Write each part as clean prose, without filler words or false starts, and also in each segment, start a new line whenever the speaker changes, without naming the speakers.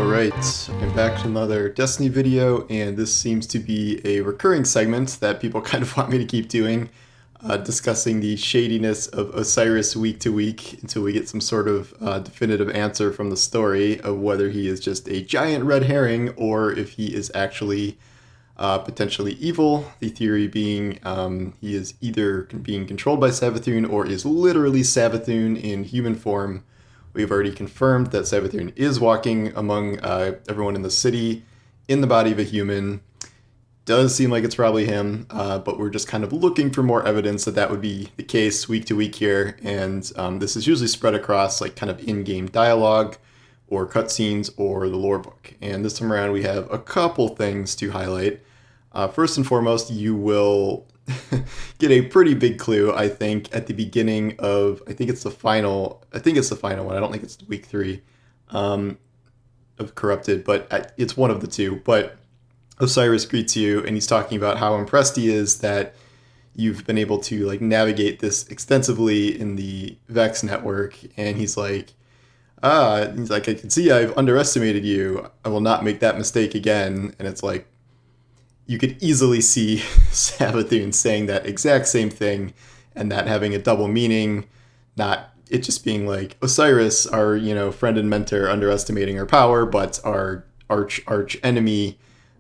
Alright, I'm back to another Destiny video, and this seems to be a recurring segment that people kind of want me to keep doing, discussing the shadiness of Osiris week to week until we get some sort of definitive answer from the story of whether he is just a giant red herring or if he is actually potentially evil. The theory being he is either being controlled by Savathun or is literally Savathun in human form. We've already confirmed that Savathun is walking among everyone in the city in the body of a human. Does seem like it's probably him, but we're just kind of looking for more evidence that that would be the case week to week here. And this is usually spread across like kind of in-game dialogue or cutscenes or the lore book. And this time around we have a couple things to highlight. First and foremost, you will get a pretty big clue, I think, at the beginning of, I think it's the final one. I don't think it's week 3 of Corrupted, but it's one of the two. But Osiris greets you, and he's talking about how impressed he is that you've been able to like navigate this extensively in the Vex network. And he's like, I can see I've underestimated you. I will not make that mistake again. And it's like, you could easily see Savathun saying that exact same thing and that having a double meaning, not it just being like Osiris, our, friend and mentor, underestimating our power, but our arch enemy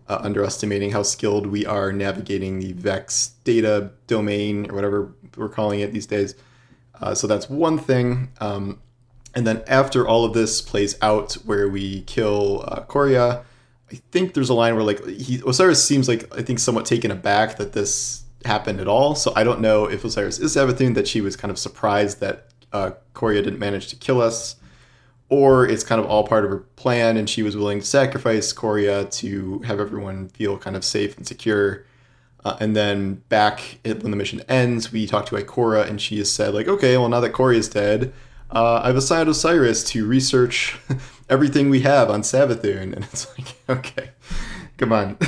underestimating how skilled we are navigating the Vex data domain or whatever we're calling it these days. So that's one thing. And then after all of this plays out where we kill Korea, I think there's a line where like Osiris seems like I think somewhat taken aback that this happened at all. So I don't know if Osiris is Savathun, that she was kind of surprised that Korea didn't manage to kill us, or it's kind of all part of her plan and she was willing to sacrifice Korea to have everyone feel kind of safe and secure. And then when the mission ends, we talk to Ikora and she has said like, okay, well now that Korea is dead, I've assigned Osiris to research everything we have on Savathun. And it's like, okay, come on.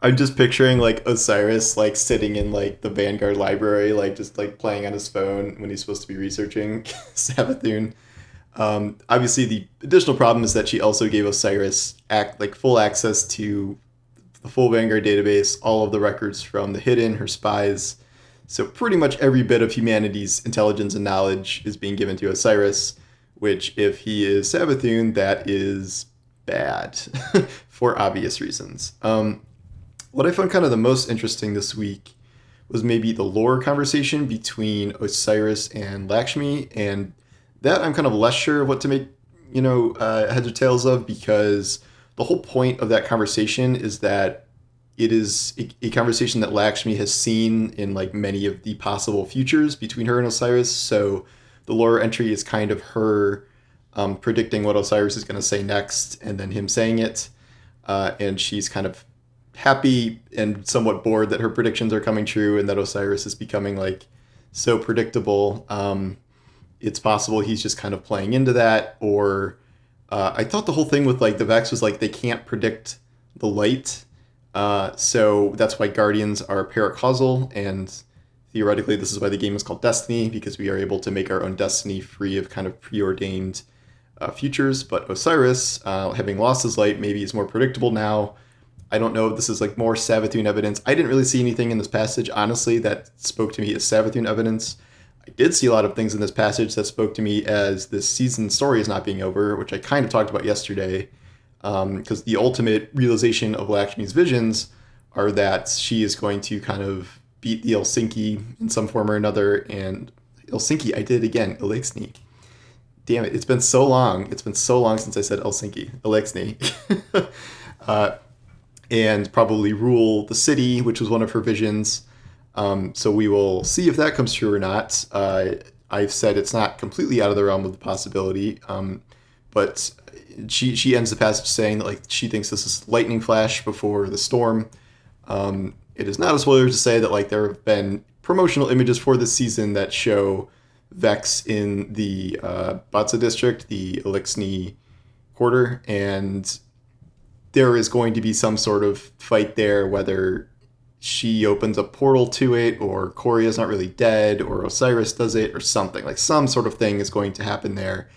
I'm just picturing like Osiris like sitting in like the Vanguard library, like just like playing on his phone when he's supposed to be researching Savathun. Obviously, the additional problem is that she also gave Osiris full access to the full Vanguard database, all of the records from the Hidden, her spies. So pretty much every bit of humanity's intelligence and knowledge is being given to Osiris, which if he is Savathun, that is bad for obvious reasons. What I found kind of the most interesting this week was maybe the lore conversation between Osiris and Lakshmi, and that I'm kind of less sure what to make, heads or tails of, because the whole point of that conversation is that it is a conversation that Lakshmi has seen in like many of the possible futures between her and Osiris. So the lore entry is kind of her predicting what Osiris is going to say next and then him saying it. And she's kind of happy and somewhat bored that her predictions are coming true and that Osiris is becoming like so predictable. It's possible he's just kind of playing into that. Or I thought the whole thing with like the Vex was like they can't predict the light. So that's why Guardians are paracausal, and theoretically this is why the game is called Destiny, because we are able to make our own destiny free of kind of preordained futures. But Osiris, having lost his light, maybe is more predictable now. I don't know if this is like more Savathun evidence. I didn't really see anything in this passage, honestly, that spoke to me as Savathun evidence. I did see a lot of things in this passage that spoke to me as this season's story is not being over, which I kind of talked about yesterday. Because the ultimate realization of Lakshmi's visions are that she is going to kind of beat the Helsinki in some form or another. And Helsinki, I did it again, Elixni. Damn it, it's been so long. It's been so long since I said Helsinki, Elixni. And probably rule the city, which was one of her visions. So we will see if that comes true or not. I've said it's not completely out of the realm of the possibility, but she ends the passage saying that like she thinks this is lightning flash before the storm. It is not a spoiler to say that like there have been promotional images for this season that show Vex in the Batsa district, the Elixni quarter, and there is going to be some sort of fight there, whether she opens a portal to it or Korea's not really dead or Osiris does it or something. Like some sort of thing is going to happen there.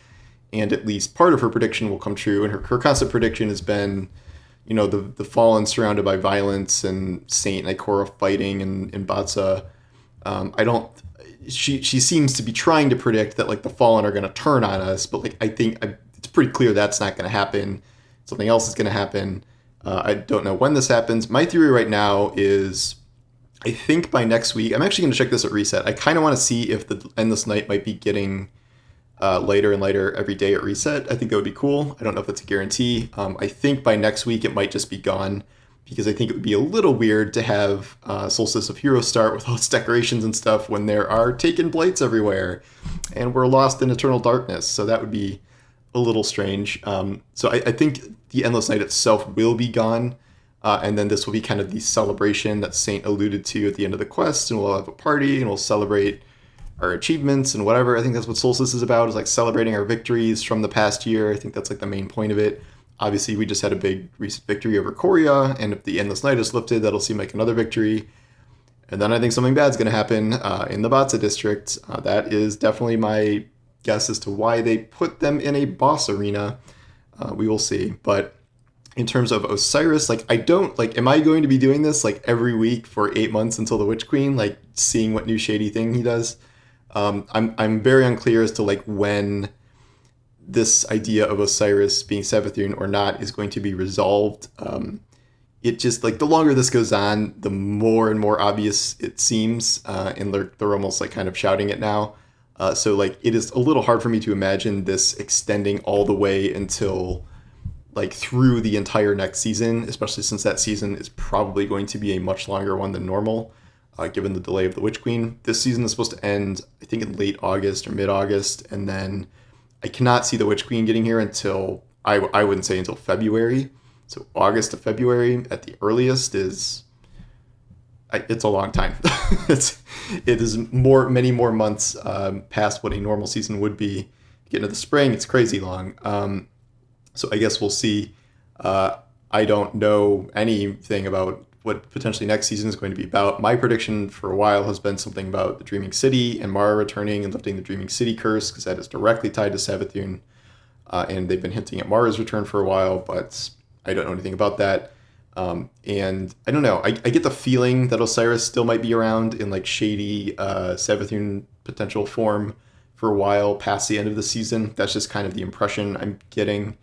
and at least part of her prediction will come true. And her constant prediction has been, the Fallen surrounded by violence and Saint and Ikora fighting and Batsa. I don't. She seems to be trying to predict that like the Fallen are going to turn on us, but like I think it's pretty clear that's not going to happen. Something else is going to happen. I don't know when this happens. My theory right now is, I think by next week, I'm actually going to check this at Reset. I kind of want to see if the Endless Night might be getting later and later every day at Reset. I think that would be cool. I don't know if that's a guarantee. I think by next week it might just be gone, because I think it would be a little weird to have Solstice of Heroes start with all its decorations and stuff when there are taken blights everywhere and we're lost in eternal darkness. So that would be a little strange. So I think the Endless Night itself will be gone. And then this will be kind of the celebration that Saint alluded to at the end of the quest, and we'll have a party and we'll celebrate our achievements and whatever. I think that's what Solstice is about, is like celebrating our victories from the past year. I think that's like the main point of it. Obviously, we just had a big recent victory over Korea, and if the Endless Night is lifted, that'll seem like another victory. And then I think something bad's going to happen in the Batsa district. That is definitely my guess as to why they put them in a boss arena. We will see. But in terms of Osiris, like am I going to be doing this like every week for 8 months until the Witch Queen, like seeing what new shady thing he does? I'm very unclear as to like when this idea of Osiris being Savathun or not is going to be resolved. It just, like, the longer this goes on, the more and more obvious it seems, and they're almost like kind of shouting it now. So like it is a little hard for me to imagine this extending all the way until like through the entire next season, especially since that season is probably going to be a much longer one than normal, given the delay of the Witch Queen. This season is supposed to end, I think, in late August or mid-August, and then I cannot see the Witch Queen getting here until, I wouldn't say until February. So August to February at the earliest is, it's a long time. It is many more months past what a normal season would be. Get into the spring, it's crazy long. So I guess we'll see. I don't know anything about what potentially next season is going to be about. My prediction for a while has been something about the Dreaming City and Mara returning and lifting the Dreaming City curse, because that is directly tied to Savathun. And they've been hinting at Mara's return for a while, but I don't know anything about that. And I don't know. I get the feeling that Osiris still might be around in like shady Savathun potential form for a while past the end of the season. That's just kind of the impression I'm getting.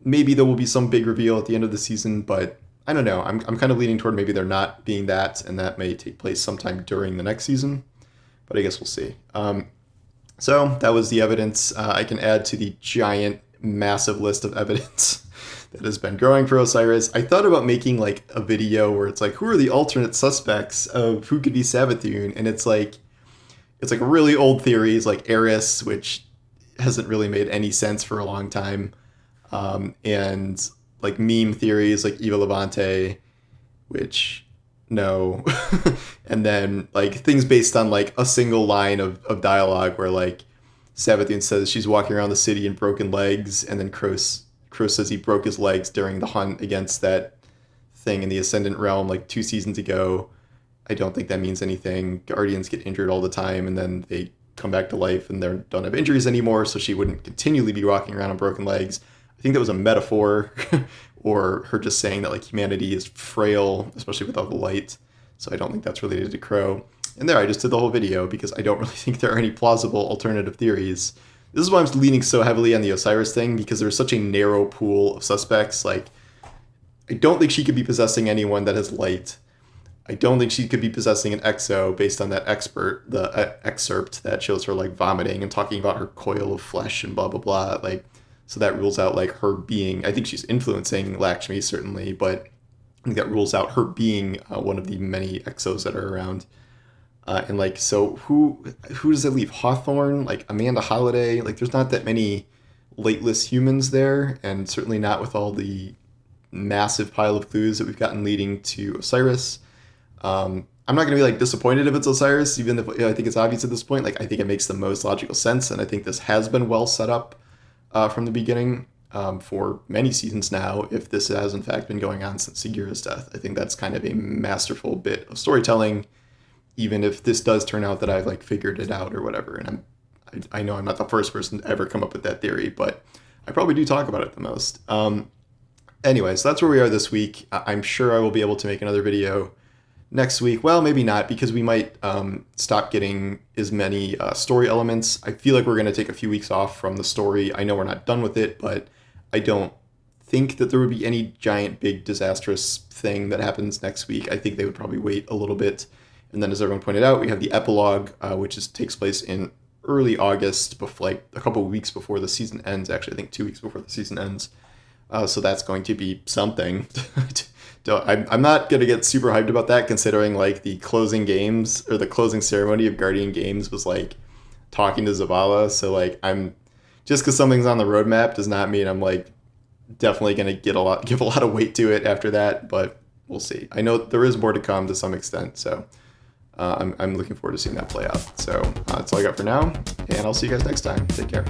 Maybe there will be some big reveal at the end of the season, but I don't know. I'm kind of leaning toward maybe they're not being that, and that may take place sometime during the next season. But I guess we'll see. So that was the evidence. I can add to the giant, massive list of evidence that has been growing for Osiris. I thought about making like a video where it's like, who are the alternate suspects of who could be Savathun? And it's like really old theories like Eris, which hasn't really made any sense for a long time. And like meme theories like Eva Levante, which no. And then like things based on like a single line of dialogue where like Savathun says she's walking around the city in broken legs, and then Kroos says he broke his legs during the hunt against that thing in the Ascendant Realm like 2 seasons ago. I don't think that means anything. Guardians get injured all the time, and then they come back to life and they don't have injuries anymore, so she wouldn't continually be walking around on broken legs. I think that was a metaphor, or her just saying that like humanity is frail, especially without the light. So I don't think that's related to Crow. And there, I just did the whole video because I don't really think there are any plausible alternative theories. This is why I'm leaning so heavily on the Osiris thing, because there's such a narrow pool of suspects. Like, I don't think she could be possessing anyone that has light. I don't think she could be possessing an exo based on that excerpt that shows her like vomiting and talking about her coil of flesh and blah, blah, blah. Like, so that rules out like her being, I think she's influencing Lakshmi certainly, but I think that rules out her being one of the many exos that are around. And like, so who does it leave? Hawthorne, like Amanda Holiday, like there's not that many lateless humans there, and certainly not with all the massive pile of clues that we've gotten leading to Osiris. I'm not going to be like disappointed if it's Osiris, even if I think it's obvious at this point. Like, I think it makes the most logical sense, and I think this has been well set up from the beginning for many seasons now, if this has in fact been going on since Segura's death. I think that's kind of a masterful bit of storytelling, even if this does turn out that I've like figured it out or whatever. And I know I'm not the first person to ever come up with that theory, but I probably do talk about it the most. Anyway, so that's where we are this week. I'm sure I will be able to make another video next week. Well, maybe not, because we might stop getting as many story elements. I feel like we're going to take a few weeks off from the story. I know we're not done with it, but I don't think that there would be any giant, big, disastrous thing that happens next week. I think they would probably wait a little bit. And then, as everyone pointed out, we have the epilogue, which takes place in early August, before, like a couple of weeks before the season ends. Actually, I think 2 weeks before the season ends. So that's going to be something. I'm not going to get super hyped about that, considering like the closing games or the closing ceremony of Guardian Games was like talking to Zavala. So like just because something's on the roadmap does not mean I'm like definitely going to give a lot of weight to it after that. But we'll see. I know there is more to come to some extent. So I'm looking forward to seeing that play out. So that's all I got for now. And I'll see you guys next time. Take care.